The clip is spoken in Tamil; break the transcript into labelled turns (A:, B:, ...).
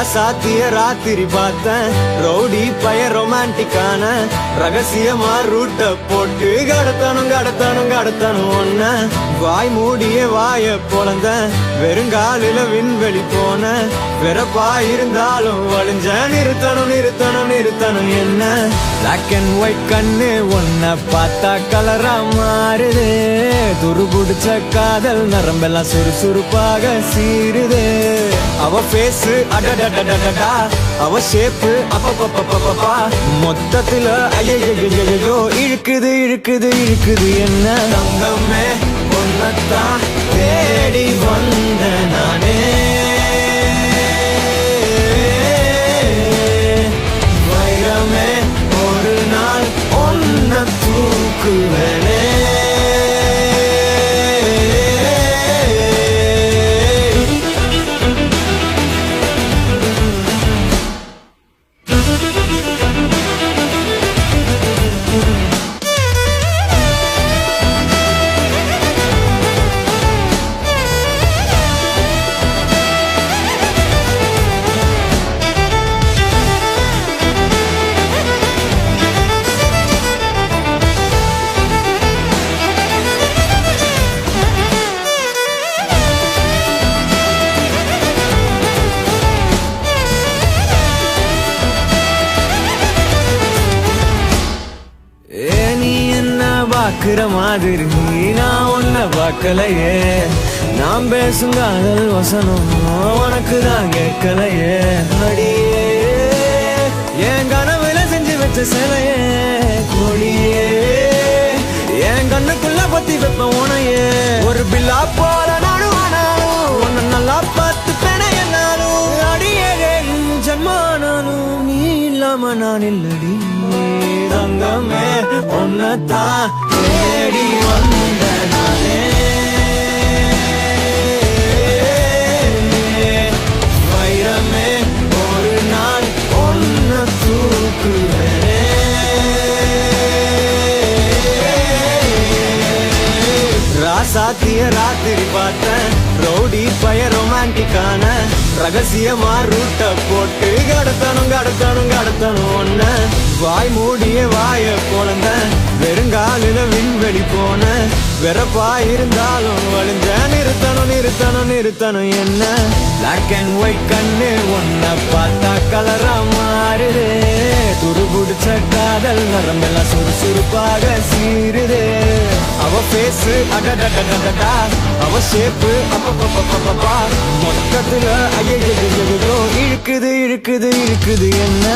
A: ராசாத்திய ராத்திரி பார்த்தேன் ரவுடி பய ரொமான்டிக்கான ரகசியமா ரூட்ட போட்டு கடத்தணும் ஒன்ன வாய் மூடிய வாய பொழந்த வெறுங்காலில விண்வெளி போன வெறப்பா இருந்தாலும் வழிஞ்ச நிறுத்தணும் என்ன பிளாக் அண்ட் ஒயிட் கண்ணு ஒன்ன பார்த்தா கலரா மாறுது துருபுடிச்ச காதல் நரம்பெல்லாம் சுறுசுறுப்பாக சீருது அவ பேசு அடடடடடா அவ ஷேப்பு அப்பப்பப்பப்பப்பா மொத்தத்துல ஐயோ இழுக்குது என்ன தங்கமே ஒன்னத்தான் தேடி வந்த நானே வைரமே ஒரு நாள் ஒன்ன தூக்குவேனே பாக்குற மாதிரி நான் உன்ன பார்க்கலையே நாம் பேசும் காதல் வசனம் உனக்கு தான் கேட்கலையே அடியே என் கனவுல செஞ்சு வச்ச சிலையே கொடியே என் கண்ணுக்குள்ள பத்தி வைப்ப உனையே ஒரு பில்லா போல நானும் ஆனாலும் உன்னை நல்லா பார்த்து பெண என்னாலும் அடியே ஜன்மானாலும் நீ இல்லாம நான் இல்லடி தங்கமே ஒன்னத்தான் தேடி வந்த நானே வைரமே ஒரு நாள் ஒன்ன தூக்குவேனே ராசாத்திய ராத்திரி பார்த்தேன் ரவுடி பய ரொமான்டிக்கான ரகசியமா ரூட்ட போட்டு கடத்தணும் ஒன்ன வாய் மூடிய வாய பொழந்த வெறுங்காலில விண்வெளி போன வெறப்பா இருந்தாலும் வழிஞ்ச நிறுத்தணும் என்ன பிளாக் அண்ட் ஒயிட் கண்ணு ஒன்ன பார்த்தா கலரா மாறுது துருபுடிச்ச காதல் நரம்பெல்லாம் சுறுசுறுப்பாக சீருது அவ பேசு அடடடடடா அவ ஷேப்பு அப்பப்பப்பப்பப்பா மொத்தத்துல ஐயோ இழுக்குது என்ன